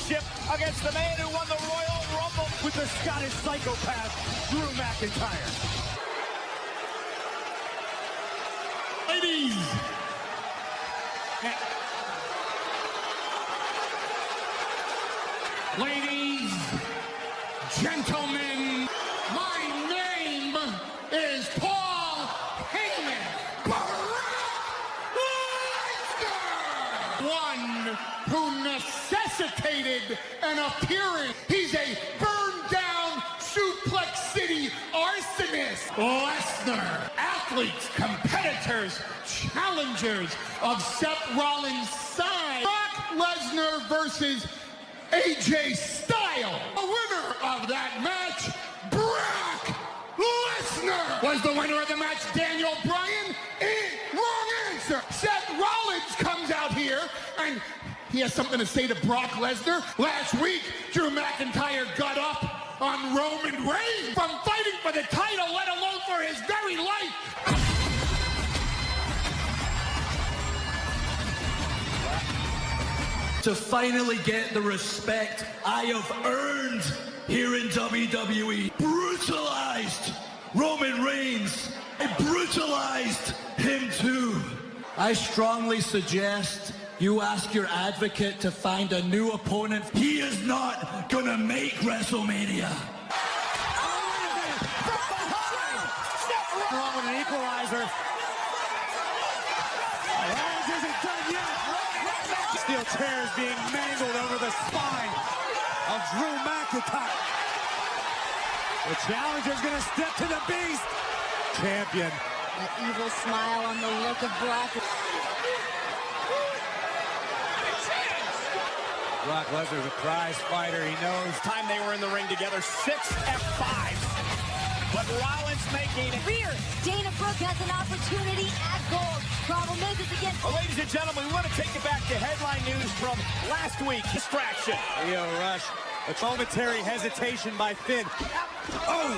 championship against the man who won the Royal Rumble with the Scottish psychopath, Drew McIntyre. Ladies, gentlemen, my name is Paul Heyman. One who necessitated an appearance. He's a burned-down Suplex City arsonist. Lesnar, athletes, competitors, challengers of Seth Rollins' side. Brock Lesnar versus AJ Styles. The winner of that match, Brock Lesnar. Was the winner of the match Daniel Bryan? Wrong answer. Seth Rollins comes out here and he has something to say to Brock Lesnar. Last week, Drew McIntyre got up on Roman Reigns from fighting for the title, let alone for his very life. To finally get the respect I have earned here in WWE. Brutalized Roman Reigns. I brutalized him too. I strongly suggest you ask your advocate to find a new opponent. He is not gonna make WrestleMania. Wrong with an equalizer. Rollins isn't done yet. Steel chairs being mangled over the spine of Drew McIntyre. The challenger's gonna step to the beast. Champion. That evil smile on the look of Brock. Brock Lesnar's a prize fighter. He knows time they were in the ring together. 6 F5s. But Rollins making it. Rear, Dana Brooke has an opportunity at gold. Problem is, it's against... Well, ladies and gentlemen, we want to take you back to headline news from last week. Distraction. Leo Rush. A momentary hesitation by Finn. Oh,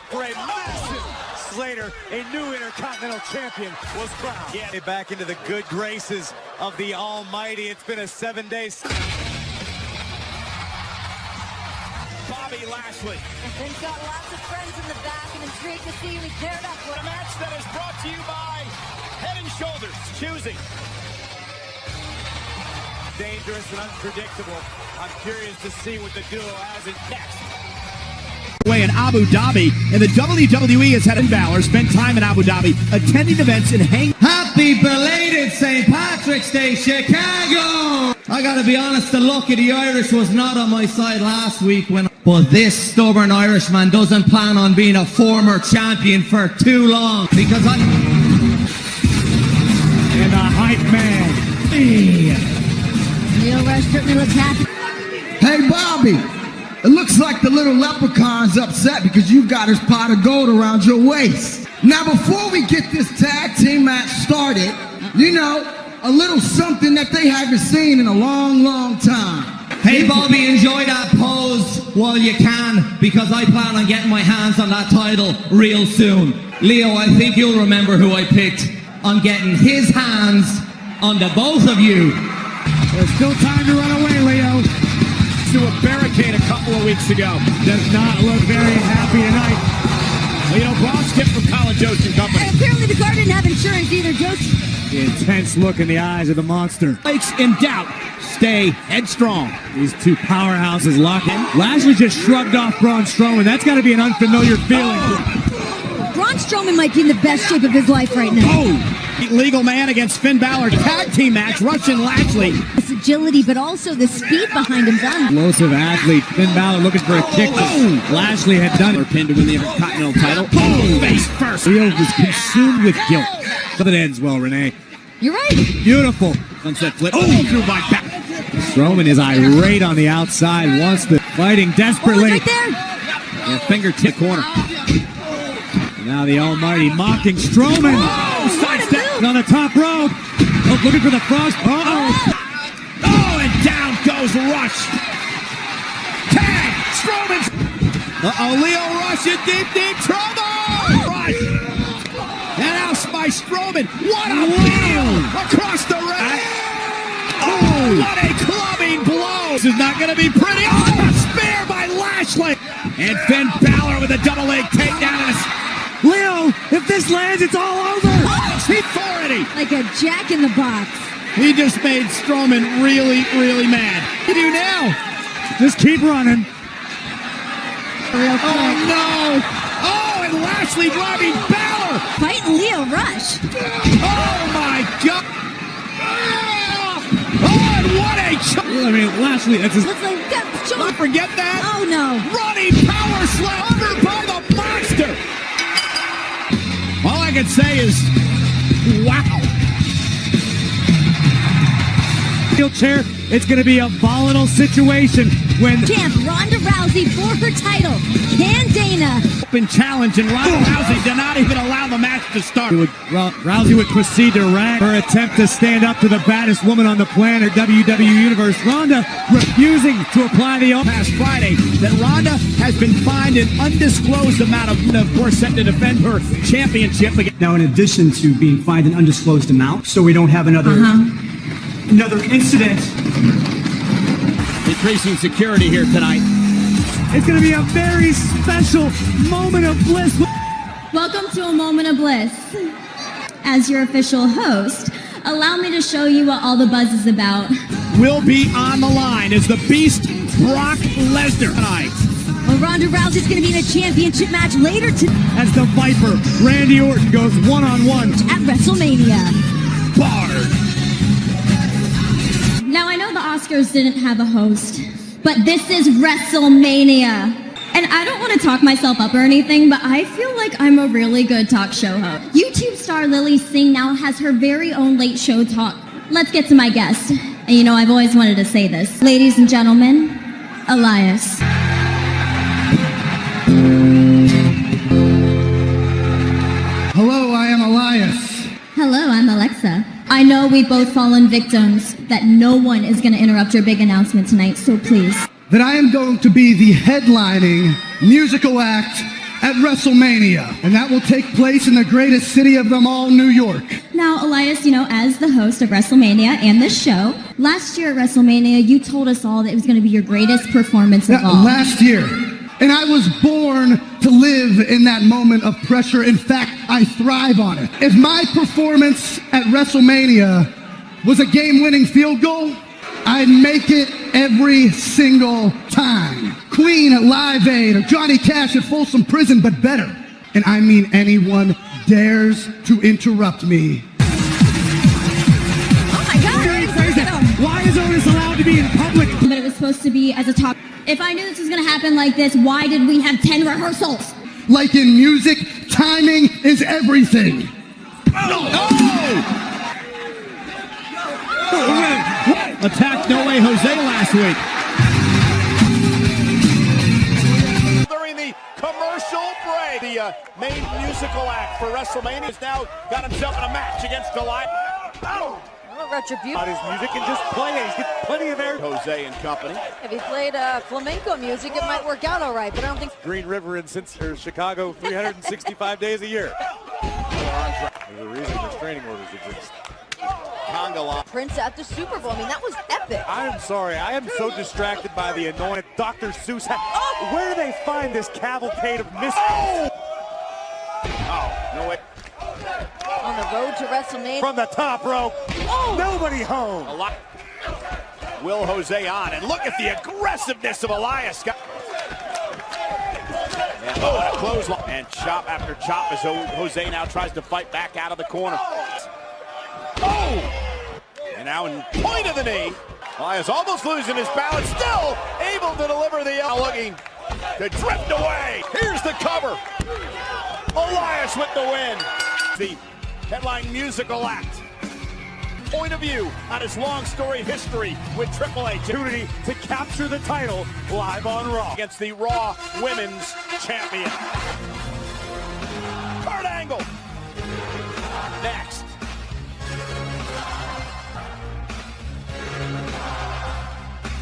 for a massive Slater, a new Intercontinental Champion, was crowned. Yeah, back into the good graces of the Almighty. It's been a 7-day... Bobby Lashley. Finn's got lots of friends in the back and intrigued to see who he paired up with. A match that is brought to you by Head & Shoulders. Choosing. Dangerous and unpredictable. I'm curious to see what the duo has in next. In Abu Dhabi, and the WWE has had Finn Balor spend time in Abu Dhabi attending events and hanging. Happy belated St. Patrick's Day, Chicago! I gotta be honest, the luck of the Irish was not on my side last week but this stubborn Irishman doesn't plan on being a former champion for too long because And the hype man. Leo Rush certainly looks happy. Hey, Bobby. It looks like the little leprechaun's upset because you've got his pot of gold around your waist. Now, before we get this tag team match started, a little something that they haven't seen in a long, long time. Hey, Bobby, enjoy that pose while you can, because I plan on getting my hands on that title real soon. Leo, I think you'll remember who I picked on getting his hands on the both of you. There's still time to run away, Leo. To a barricade a couple of weeks ago. Does not look very happy tonight. Well, Braun skipped from Colin Jost and Company. And apparently the car didn't have insurance either, Jost. The intense look in the eyes of the monster. Makes in doubt. Stay headstrong. These two powerhouses lock in. Lashley just shrugged off Braun Strowman. That's got to be an unfamiliar feeling. Braun Strowman might be in the best shape of his life right now. Oh! Legal man against Finn Balor. Tag team match. Rush and Lashley. This agility, but also the speed behind him. Explosive athlete. Finn Balor looking for a kick. Lashley had done it. Pinned to win the Intercontinental title. Face first. Leo was consumed with guilt. But it ends well, Renee. You're right. Beautiful. Sunset flip. Through my back. Strowman is irate on the outside. Wants the fighting desperately. Right there. Yeah, fingertip corner. Now the Almighty mocking Strowman. Sidestep on the top rope. Oh, looking for the frost. Oh, and down goes Rush. Tag. Strowman. Leo Rush in deep trouble. Rush. And out by Strowman. What a wheel across the ring. Oh, what a clubbing blow. This is not going to be pretty. Oh, a spear by Lashley. And Finn Balor with a double leg takedown. Leo, if this lands, it's all over. He's authority. Like a jack in the box. He just made Strowman really, really mad. What do you do now? Just keep running. Real quick. Oh, no. Oh, and Lashley driving Balor. Fighting Leo Rush. Oh, my God. Oh, and what a I mean, Lashley, that's just... Looks like Don't forget that. Oh, no. Running power slam under by the monster. All I can say is, wow. Chair, it's going to be a volatile situation when champ Ronda Rousey for her title. Can Dana open challenge and Ronda Rousey did not even allow the match to start. Rousey would proceed to rag her attempt to stand up to the baddest woman on the planet, WWE Universe. Ronda refusing to apply the past Friday that Ronda has been fined an undisclosed amount of course, set to defend her championship. Now, in addition to being fined an undisclosed amount, so we don't have another incident. Increasing security here tonight. It's going to be a very special moment of bliss. Welcome to a moment of bliss. As your official host, allow me to show you what all the buzz is about. Will be on the line as the Beast Brock Lesnar tonight. Well, Ronda Rousey's going to be in a championship match later tonight. As the Viper, Randy Orton goes one-on-one at WrestleMania. Bard. Now, I know the Oscars didn't have a host, but this is WrestleMania. And I don't want to talk myself up or anything, but I feel like I'm a really good talk show host. YouTube star Lily Singh now has her very own late show talk. Let's get to my guest. And you know, I've always wanted to say this. Ladies and gentlemen, Elias. Hello, I am Elias. Hello, I'm Alexa. I know we've both fallen victims that no one is going to interrupt your big announcement tonight, so please. That I am going to be the headlining musical act at WrestleMania, and that will take place in the greatest city of them all, New York. Now, Elias, you know, as the host of WrestleMania and this show, last year at WrestleMania, you told us all that it was going to be your greatest performance of all. Last year. And I was born to live in that moment of pressure. In fact, I thrive on it. If my performance at WrestleMania was a game-winning field goal, I'd make it every single time. Queen at Live Aid or Johnny Cash at Folsom Prison, but better. And I mean anyone dares to interrupt me. Oh my God! Why is Otis allowed to be in public? But it was supposed to be as a talk. If I knew this was going to happen like this, why did we have 10 rehearsals? Like in music, timing is everything. Attacked No Way Jose last week. During the commercial break, the main musical act for WrestleMania has now got himself in a match against Elias. Retribution. His music and just play it. He's got plenty of air. Jose and company. If he played flamenco music, it might work out all right, but I don't think. Green River in Chicago 365 days a year. There's a reason restraining orders exist. Conga line. Prince at the Super Bowl. I mean, that was epic. I am sorry. I am so distracted by the annoying Dr. Seuss. Where do they find this cavalcade of mystery? Oh, no way. On the road to WrestleMania. From the top rope. Oh! Nobody home. Will Jose on, and look at the aggressiveness of Elias. And a clothesline. And chop after chop as Jose now tries to fight back out of the corner. Oh! And now in point of the knee. Elias almost losing his balance, still able to deliver the looking to drift away. Here's the cover. Elias with the win. The headline musical act. Point of view on his long storied history with Triple H. Opportunity to capture the title live on Raw against the Raw Women's Champion. Kurt Angle. Next.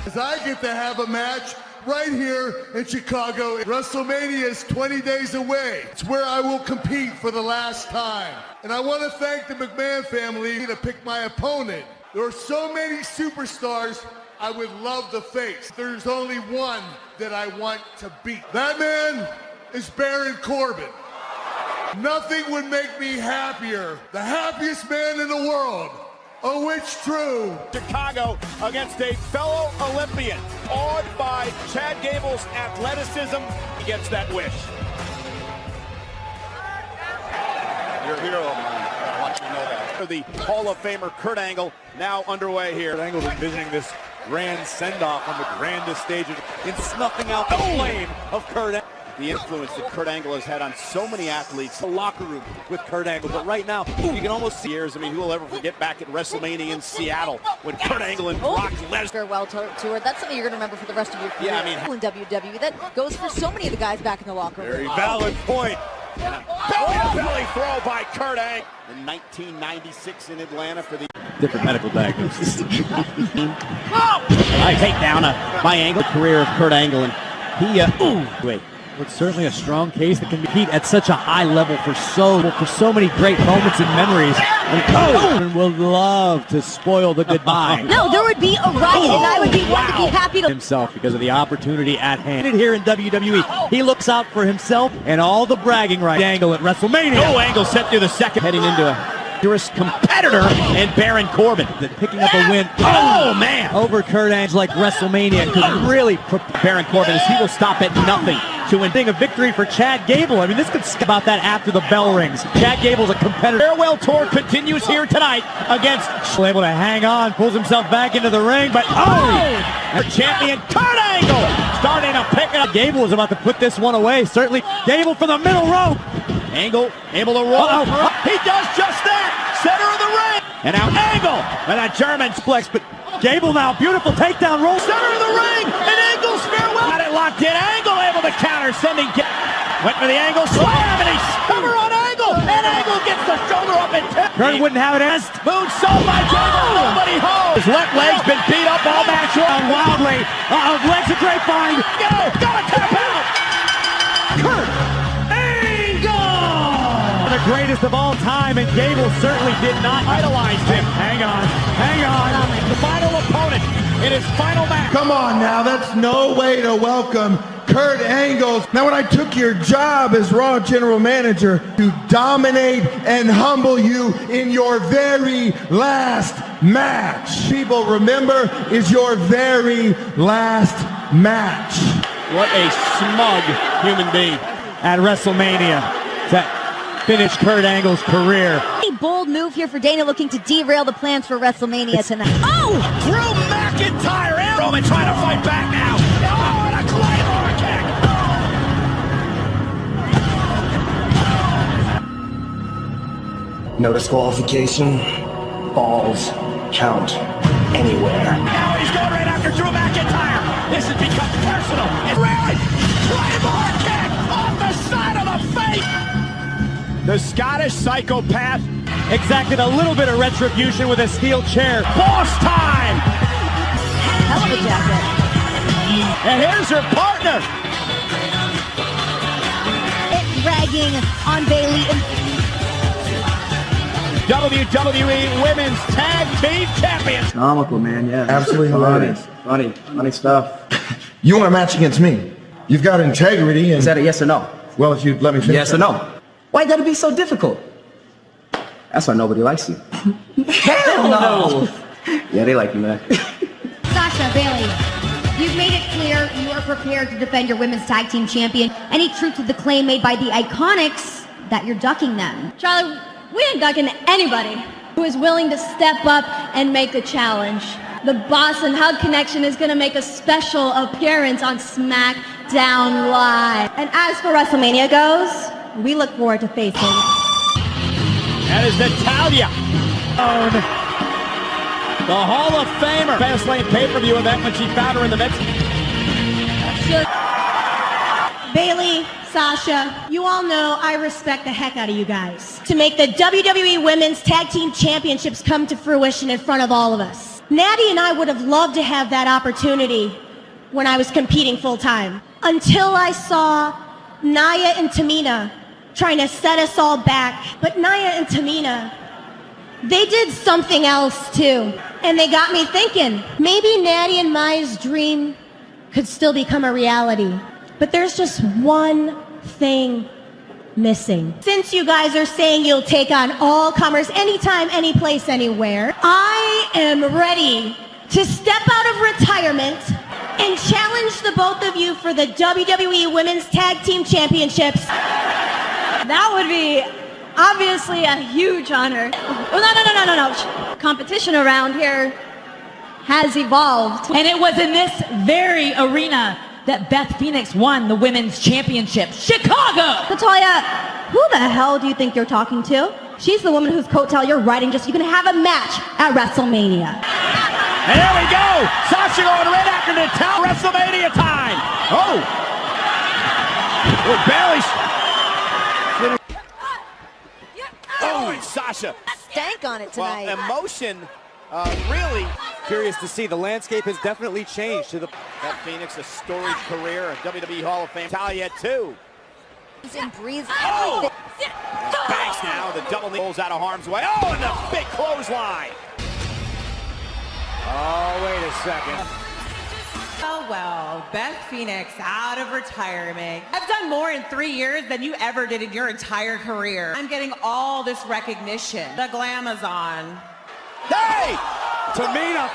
As I get to have a match right here in Chicago. WrestleMania is 20 days away. It's where I will compete for the last time. And I want to thank the McMahon family to pick my opponent. There are so many superstars I would love to face. There's only one that I want to beat. That man is Baron Corbin. Nothing would make me happier. The happiest man in the world. Oh, it's true. Chicago against a fellow Olympian. Awed by Chad Gable's athleticism, he gets that wish. You're a hero, man. I want you to know that. The Hall of Famer Kurt Angle now underway here. Kurt Angle's envisioning this grand send-off on the grandest stage in snuffing out the flame of Kurt Angle. The influence that Kurt Angle has had on so many athletes, the locker room with Kurt Angle. But right now, you can almost see years. I mean, who will ever forget back at WrestleMania in Seattle when Kurt Angle and Brock Lesnar. Farewell tour. That's something you're going to remember for the rest of your career. Yeah, I mean, in WWE, that goes for so many of the guys back in the locker room. Very valid point. And a belly throw by Kurt Angle in 1996 in Atlanta for the different medical diagnosis. I take down by Angle, the career of Kurt Angle, and he wait. It's certainly a strong case that can compete at such a high level for so many great moments and memories. And Corbin would love to spoil the goodbye. No, there would be a riot, and I would be one to be happy to himself because of the opportunity at hand. Here in WWE, he looks out for himself and all the bragging rights. Angle at WrestleMania. No Angle set through the second, heading into a dangerous competitor and Baron Corbin picking up a win. Oh man! Over Kurt Angle like WrestleMania could really prepare Baron Corbin as he will stop at nothing to win a victory for Chad Gable. I mean, this could about that after the bell rings. Chad Gable's a competitor. Farewell tour continues here tonight against able to hang on, pulls himself back into the ring, but champion Kurt Angle starting to pick it up. Gable was about to put this one away. Certainly Gable for the middle rope. Angle able to roll. He does just that. Center of the ring. And now Angle with a German flex, but Gable now, beautiful takedown roll. Center of the ring, and Angle's farewell. Got it locked in. Angle able to counter, sending. Went for the Angle slam, and he's cover on Angle, and Angle gets the shoulder up and tip. Kurt wouldn't have it as moonsault by Gable. Nobody home. His left leg's been beat up all match long. Wildly. Legs a great find. Gotta tap out. Kurt the greatest of all time, and Gable certainly did not idolize him. Hang on. The final opponent in his final match. Come on now, that's no way to welcome Kurt Angle. Now when I took your job as Raw General Manager to dominate and humble you in your very last match. People, remember, is your very last match. What a smug human being. At WrestleMania to finish Kurt Angle's career. A bold move here for Dana, looking to derail the plans for WrestleMania tonight. Drew McIntyre and Roman trying to fight back now. Oh, and a Claymore kick. No disqualification. Falls count anywhere. Now he's going right after Drew McIntyre. This has become personal. Claymore kick off the side of the face. The Scottish psychopath exacted a little bit of retribution with a steel chair. Boss time! Hell of a jacket. And here's her partner. It's dragging on Bayley. WWE Women's Tag Team Champions. Comical, man, yeah. Absolutely hilarious. Funny stuff. You want a match against me? You've got integrity and... Is that a yes or no? Well, if you'd let me finish. Yes or no? Why gotta be so difficult? That's why nobody likes you. Hell no! Yeah, they like you, man. Sasha, Bayley, you've made it clear you are prepared to defend your women's tag team champion. Any truth to the claim made by the Iconics that you're ducking them? Charlie, we ain't ducking anybody who is willing to step up and make a challenge. The Boss and Hug Connection is going to make a special appearance on SmackDown Live. And as for WrestleMania goes, we look forward to facing. That is Natalya. The Hall of Famer. Fastlane pay-per-view event when she found her in the midst. Bayley, Sasha, you all know I respect the heck out of you guys. To make the WWE Women's Tag Team Championships come to fruition in front of all of us. Natty and I would have loved to have that opportunity when I was competing full-time. Until I saw Nia and Tamina trying to set us all back. But Nia and Tamina, they did something else too. And they got me thinking, maybe Natty and Maya's dream could still become a reality. But there's just one thing missing. Since you guys are saying you'll take on all comers anytime, any place, anywhere, I am ready to step out of retirement and challenge the both of you for the WWE Women's Tag Team Championships. That would be obviously a huge honor. Oh, no. Competition around here has evolved. And it was in this very arena that Beth Phoenix won the Women's Championship. Chicago! Natalya, who the hell do you think you're talking to? She's the woman whose coattail you're riding just so you can have a match at WrestleMania. And there we go! Sasha going right after Natalya. WrestleMania time! Oh! Bayley. Oh, and Sasha. Stank on it tonight. Well, emotion, really. Curious to see. The landscape has definitely changed to the Beth Phoenix, a storied career, a WWE Hall of Fame. Natalya, too. And breathes. Oh! Banks now, the double knee pulls out of harm's way. Oh, and the big clothesline. Oh, wait a second. Oh, well, Beth Phoenix out of retirement. I've done more in 3 years than you ever did in your entire career. I'm getting all this recognition. The Glamazon. Hey! Tamina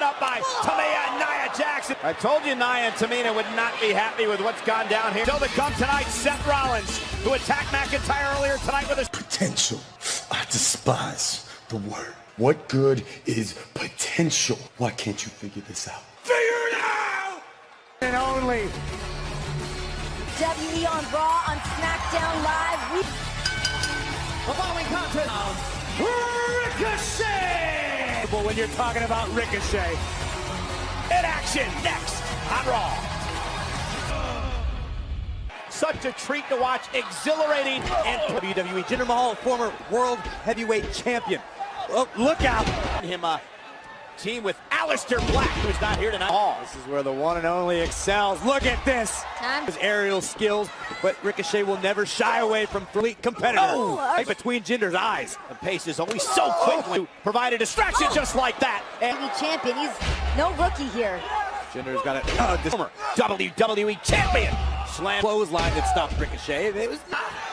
up by Tamina and Nia Jackson. I told you Nia and Tamina would not be happy with what's gone down here. Still to come tonight, Seth Rollins, who attacked McIntyre earlier tonight with his potential. I despise the word. What good is potential? Why can't you figure this out? Figure it out! And only WWE on Raw, on SmackDown Live. The following contest, Ricochet! When you're talking about Ricochet. In action next on Raw. Such a treat to watch, exhilarating, and WWE. Jinder Mahal, former World Heavyweight Champion. Oh, look out! Him team with Aleister Black, who's not here tonight. This is where the one and only excels. Look at this. His aerial skills, but Ricochet will never shy away from elite competitor. Right between Jinder's eyes. The pace is always so quick to provide a distraction just like that. And champion, he's no rookie here. Jinder's got a former WWE champion. Slam clothesline that stopped Ricochet. It was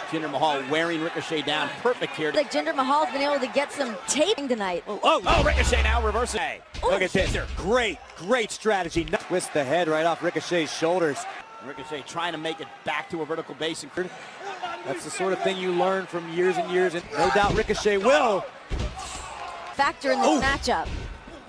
Jinder Mahal wearing Ricochet down. Perfect here. Like Jinder Mahal's been able to get some taping tonight. Oh, Ricochet now reversing. Look at this. Great strategy. Twist the head right off Ricochet's shoulders. Ricochet trying to make it back to a vertical base. That's the sort of thing you learn from years and years, and no doubt Ricochet will factor in this matchup.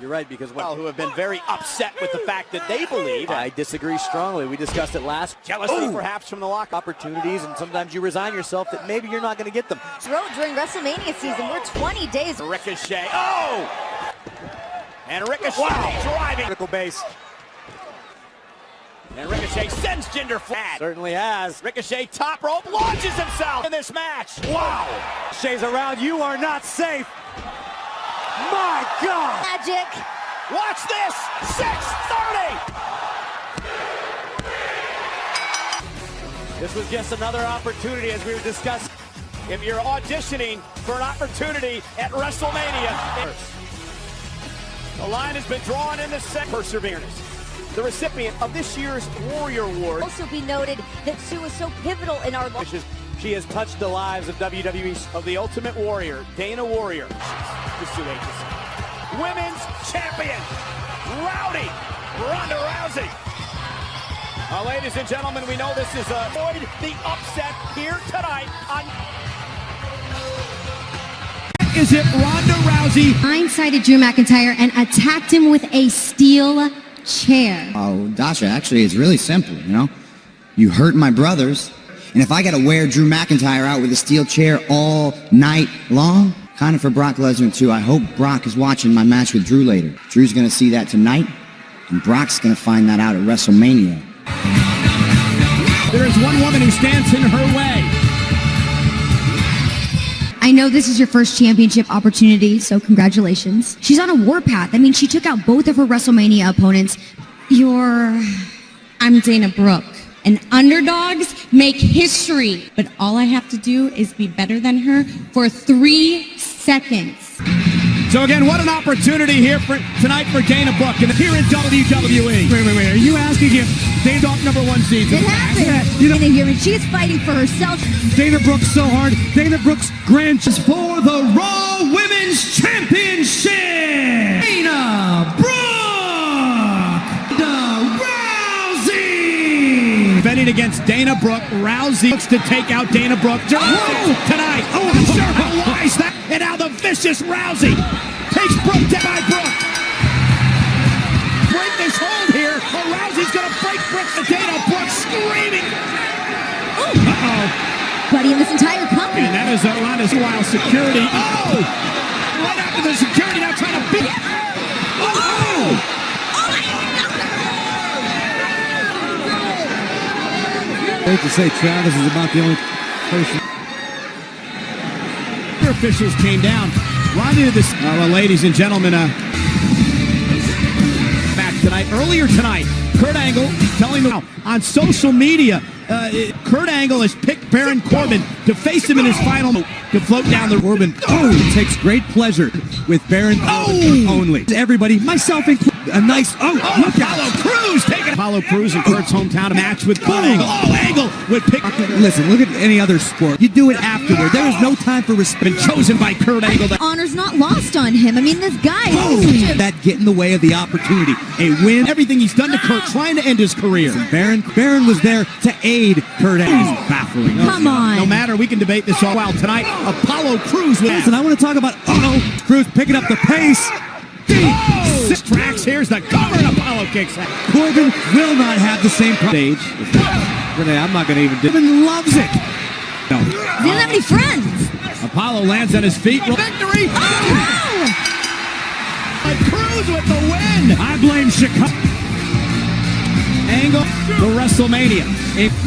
You're right, because who have been very upset with the fact that they believe. I disagree strongly. We discussed it last. Jealousy perhaps from the lock opportunities, and sometimes you resign yourself that maybe you're not going to get them. During WrestleMania season, we're 20 days. Ricochet. And Ricochet driving vertical base. And Ricochet sends Jinder flat. Certainly has. Ricochet top rope launches himself in this match. Wow. Ricochet's around. You are not safe. My God! Magic! Watch this! 6:30! This was just another opportunity, as we were discussing. If you're auditioning for an opportunity at WrestleMania, the line has been drawn in the set. Perseverance. The recipient of this year's Warrior Award. Also be noted that Sue is so pivotal in our life. She has touched the lives of WWE, of the Ultimate Warrior, Dana Warrior. Women's champion, Rowdy Ronda Rousey. Ladies and gentlemen, we know this is avoid the upset here tonight on. Is it Ronda Rousey? Blindsided Drew McIntyre and attacked him with a steel chair. Oh, Dasha, actually, it's really simple, you know? You hurt my brothers, and if I gotta wear Drew McIntyre out with a steel chair all night long, kind of for Brock Lesnar too. I hope Brock is watching my match with Drew later. Drew's gonna see that tonight, and Brock's gonna find that out at WrestleMania. There is one woman who stands in her way. I know this is your first championship opportunity, so congratulations. She's on a warpath. I mean, she took out both of her WrestleMania opponents. I'm Dana Brooke. And underdogs make history. But all I have to do is be better than her for 3 seconds. So again, what an opportunity here tonight for Dana Brooke and here in WWE. Wait. Are you asking if Dana Brooke #1 seed? It happened. You know, here, and she's fighting for herself. Dana Brooke's so hard. Dana Brooke's grandchild for the Raw Women's Championship. Dana Brooke, Rousey. Defending against Dana Brooke, Rousey looks to take out Dana Brooke tonight. Oh, I'm sure how wise that. And now the vicious Rousey takes Brooke down by Brooke. Break this hold here, or Rousey's going to break Brooke to Dana Brooke screaming. Uh-oh. Buddy in this entire company. And that is Ronda's wild security. Oh! Right after the security, now trying to beat. Oh! I hate to say Travis is about the only person. Officials came down. Ronda to this. Well, ladies and gentlemen, back tonight. Earlier tonight, Kurt Angle telling them on social media, Kurt Angle has picked Baron Corbin to face him in his final to float down the Corbin. Takes great pleasure with Baron Corbin only. Everybody, myself included. A nice. Look out. Apollo Crews taking Apollo Crews in Kurt's hometown to match with Kurt Angle. Angle would pick. Listen, look at any other sport. You do it afterward. There is no time for respect. Been chosen by Kurt Angle. Honor's not lost on him. I mean, this guy. That get in the way of the opportunity. A win. Everything he's done to Kurt, trying to end his career. Baron was there to aid Kurt Angle. He's baffling. Come on. No matter, we can debate this all while tonight. Apollo Crews. Listen, I want to talk about Crews picking up the pace. Six tracks. Here's the cover, and Apollo kicks out. Corbin will not have the same stage. I'm not going to even do it. Corbin loves it. No. He doesn't have any friends. Apollo lands on his feet. Victory! Oh! Crews with the win! I blame Chicago. Angle for WrestleMania.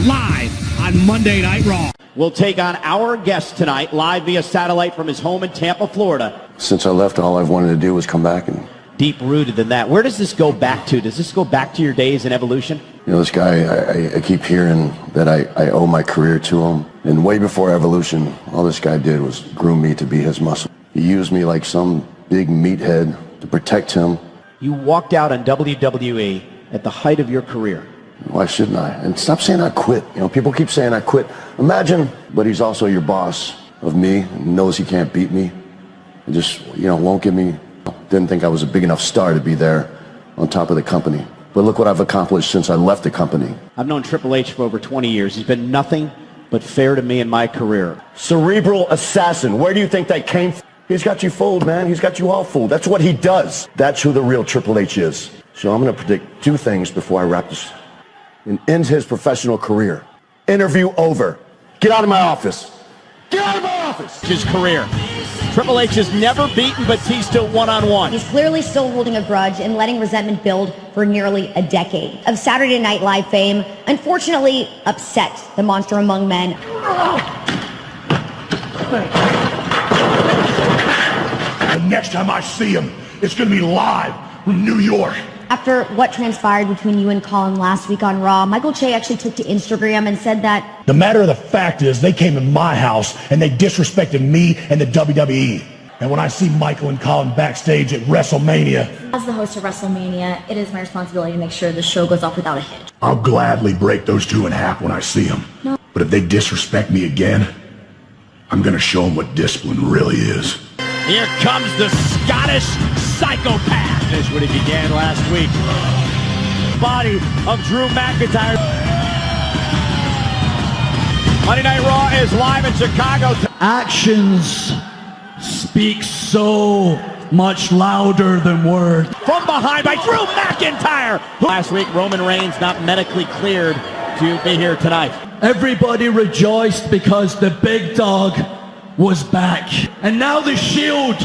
Live on Monday Night Raw. We'll take on our guest tonight, live via satellite from his home in Tampa, Florida. Since I left, all I've wanted to do was come back and... Deep-rooted than that. Where does this go back to? Does this go back to your days in Evolution? You know, this guy, I keep hearing that I owe my career to him. And way before Evolution, all this guy did was groom me to be his muscle. He used me like some big meathead to protect him. You walked out on WWE at the height of your career. Why shouldn't I? And stop saying I quit. You know, people keep saying I quit. Imagine, but he's also your boss of me and knows he can't beat me. And just, won't give me... Didn't think I was a big enough star to be there on top of the company. But look what I've accomplished since I left the company. I've known Triple H for over 20 years. He's been nothing but fair to me in my career. Cerebral assassin. Where do you think that came from? He's got you fooled, man. He's got you all fooled. That's what he does. That's who the real Triple H is. So I'm going to predict two things before I wrap this and end his professional career. Interview over. Get out of my office. Get out of my office. His career. Triple H has never beaten Batista one-on-one. He's clearly still holding a grudge and letting resentment build for nearly a decade. Of Saturday Night Live fame, unfortunately upset the monster among men. The next time I see him, it's going to be live from New York. After what transpired between you and Colin last week on Raw, Michael Che actually took to Instagram and said that... The matter of the fact is, they came in my house and they disrespected me and the WWE. And when I see Michael and Colin backstage at WrestleMania... As the host of WrestleMania, it is my responsibility to make sure the show goes off without a hitch. I'll gladly break those two in half when I see them. No. But if they disrespect me again, I'm going to show them what discipline really is. Here comes the Scottish psychopath. This when he began last week. Body of Drew McIntyre. Monday Night Raw is live in Chicago. Actions speak so much louder than words. From behind by Drew McIntyre. Last week, Roman Reigns not medically cleared to be here tonight. Everybody rejoiced because the big dog was back. And now the Shield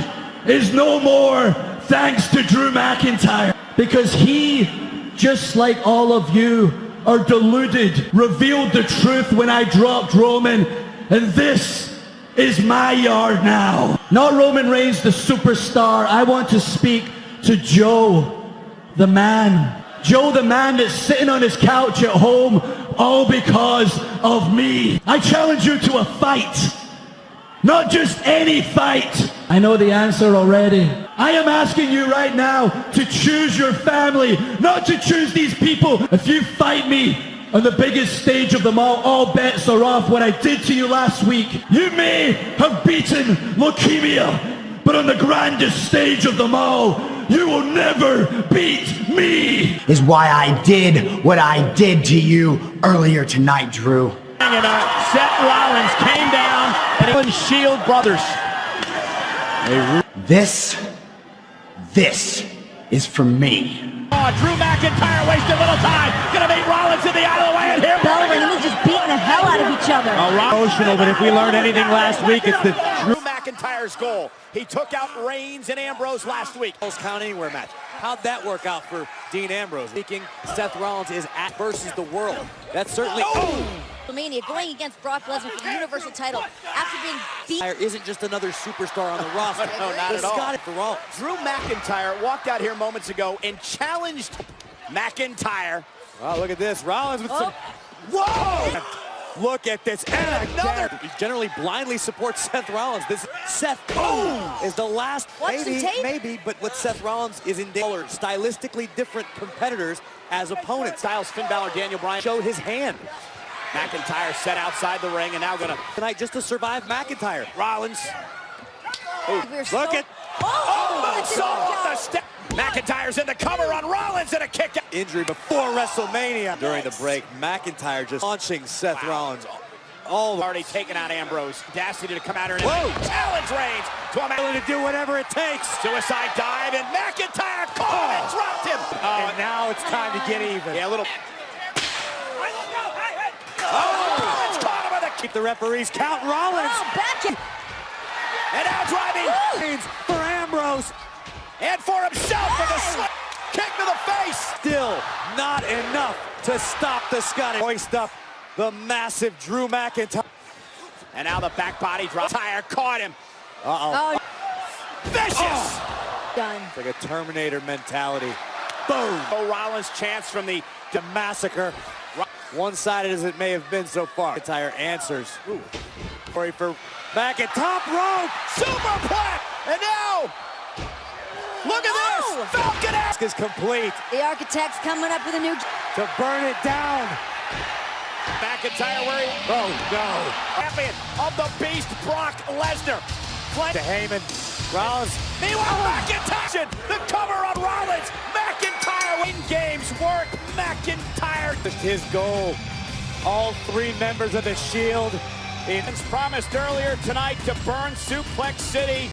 is no more, thanks to Drew McIntyre. Because he, just like all of you, are deluded, revealed the truth when I dropped Roman. And this is my yard now. Not Roman Reigns, the superstar. I want to speak to Joe, the man. Joe, the man that's sitting on his couch at home, all because of me. I challenge you to a fight. Not just any fight. I know the answer already. I am asking you right now to choose your family, not to choose these people. If you fight me on the biggest stage of them all bets are off. What I did to you last week, you may have beaten leukemia, but on the grandest stage of them all, you will never beat me. Is why I did what I did to you earlier tonight, Drew. And Seth Rollins came down and it was Shield brothers. This is for me. Drew McIntyre wasted a little time. Gonna meet Rollins in the out of the way, and here Bella and Lee just beating the hell out of each other. Emotional, but if we learned anything last week, it's the Drew McIntyre's goal. He took out Reigns and Ambrose last week. Count anywhere match. How'd that work out for Dean Ambrose? Speaking, Seth Rollins is at versus the world. That's certainly. WrestleMania going against Brock Lesnar for the Universal title after being beat. Isn't just another superstar on the roster. No, not at all. Got it for Rollins. Drew McIntyre walked out here moments ago and challenged McIntyre. Oh, look at this. Rollins with some. Whoa! Look at this. And another. He generally blindly supports Seth Rollins. This Seth is the last. Maybe, but what Seth Rollins is in danger. Stylistically different competitors as opponents. Styles, Finn Balor, Daniel Bryan showed his hand. McIntyre set outside the ring and now gonna tonight just to survive McIntyre. Rollins. Look at. The step. McIntyre's in the cover on Rollins and a kick. Injury before WrestleMania. During the break, McIntyre just launching Seth Rollins. All already taken out Ambrose. Audacity to come out here and challenge Reigns to do whatever it takes. Suicide dive and McIntyre caught him and dropped him. And now it's time to get even. Yeah, a little. It's caught him with a keep the referees count. Rollins. Back in. And now driving for Ambrose. And for himself with a slip kick to the face. Still not enough to stop the Scottish. Hoist up the massive Drew McIntyre. And now the back body drop. Tire caught him. Vicious. Done. It's like a Terminator mentality. Boom. Rollins' chance from the massacre. One-sided as it may have been so far. McIntyre answers. For McIntyre. Top rope. Superplex. And now. Look at this! Falcon Axe is complete. The Architects coming up with a new... To burn it down. McIntyre where he... Oh, no. Champion of the Beast, Brock Lesnar. To Heyman. Rollins. Meanwhile, McIntyre. The cover on Rollins. McIntyre win games work. McIntyre. His goal. All three members of the Shield. It's promised earlier tonight to burn Suplex City.